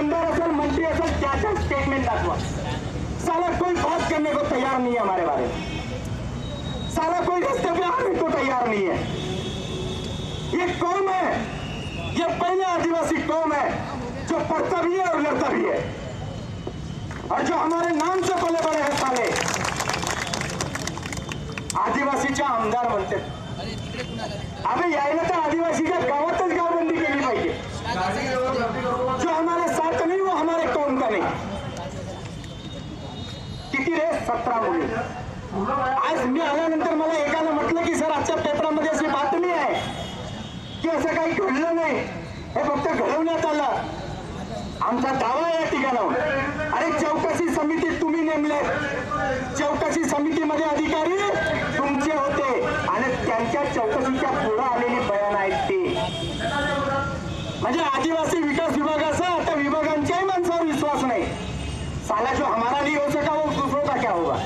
आमदार असल, मंत्री असल, क्या स्टेटमेंट दाखवा। साला कोई बात करने को तैयार नहीं है हमारे बारे में, साला कोई रास्ते पे आने को तैयार नहीं है। ये कौम है, ये पहले आदिवासी कौम है जो पढ़ता भी है और लड़ता भी है, और जो हमारे नाम से पले बड़े हैं साले आदिवासीच्या आमदार म्हणते। अबे यायला तर आदिवासीच्या गावातच गावबंदी केली पाहिजे। जो हमारे साथ नहीं वो हमारे कौम का नहीं। किती रे 17 मुली। आज मी आल्यानंतर मला एकाने म्हटलं की सर आजच्या पेपरामध्ये अशी बातमी आहे की असं काही घडलं नाही, हे फक्त घडवण्यात आलं। आमचा दावा या ठिकाणावर, अरे चौकशी समिती तुम्ही नेमले, चौकशी समितीमध्ये अधिकारी तुमचे होते आणि त्यांच्या चौकशीच्या पुढे आलेली बयान आहेत ती। म्हणजे आदिवासी विकास विभागाचा आता विभागांच्याही माणसावर विश्वास नाही। साला जो हमारा नहीं हो सका वो दूसरों का क्या होगा।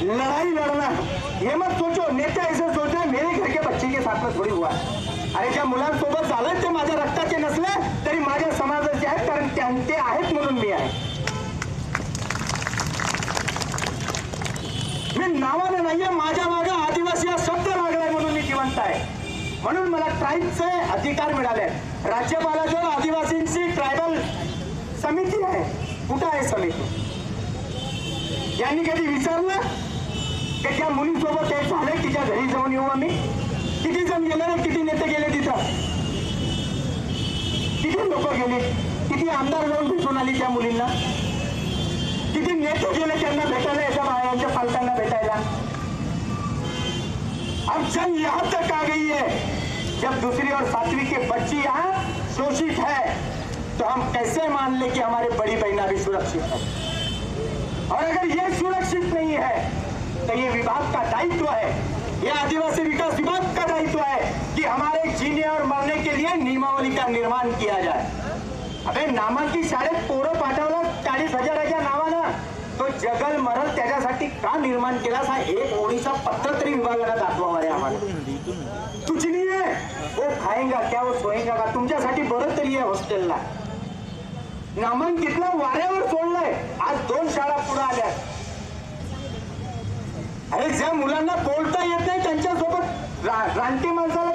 लड़ाई लड़ना ये मत सोचो, नेता ऐसे सोच रहे मेरे घर के बच्चे के साथ में थोड़ी हुआ। अरे ज्या मुलांसोबत झालं ते माझ्या रक्ताचे नसले तरी माझ्या समाजाचे आहेत, कारण त्यांचे आहेत म्हणून मी आहे। मी नावाने नाहीये, माझ्या मागे आदिवासी हा शब्द लागलाय म्हणून मी जिवंत आहे। म्हणून मला ट्राईबचे अधिकार मिळाले। राज्यपालाजवळ आदिवासींची ट्रायबल समिती आहे, कुठं आहे समिती? यांनी कधी विचारलं की त्या मुलीसोबत हे झाले, तिच्या घरी जाऊन येऊ आम्ही? किती जण गेले ना, किती नेते गेले तिथं, किती लोक गेले, किती आमदार जाऊन भेटून आली त्या मुलींना, किती नेते गेले त्यांना भेटायला, याच्या बायांच्या पालकांना भेटायला। अब जंग यहाँ तक आ गई है, जब दूसरी और सातवीं के बच्ची यहाँ शोषित है तो हम कैसे मान ले कि हमारे बड़ी बहना भी सुरक्षित है। और अगर ये सुरक्षित नहीं है तो ये विभाग का दायित्व है, ये आदिवासी विकास विभाग का दायित्व है कि हमारे जीने और मरने के लिए नियमावली का निर्माण किया जाए। अबे नामांकित शाळेत पोरं पाठवलं 40,000च्या नावानं, तो जगल मरल त्याच्यासाठी का निर्माण केला हा एक ओळीचा पत्र तरी विभागाला दाखवा रे आम्हाला। कुछ नहीं है, वो खाएगा क्या, वो सोएगा का, तुमच्यासाठी बरं तरी आहे हॉस्टेलला। नामांकितला वाऱ्यावर सोडलंय, आज 2 शाळा पुढे आल्या। अरे ज्या मुलांना बोलता येत नाही त्यांच्यासोबत रानटी माणसाला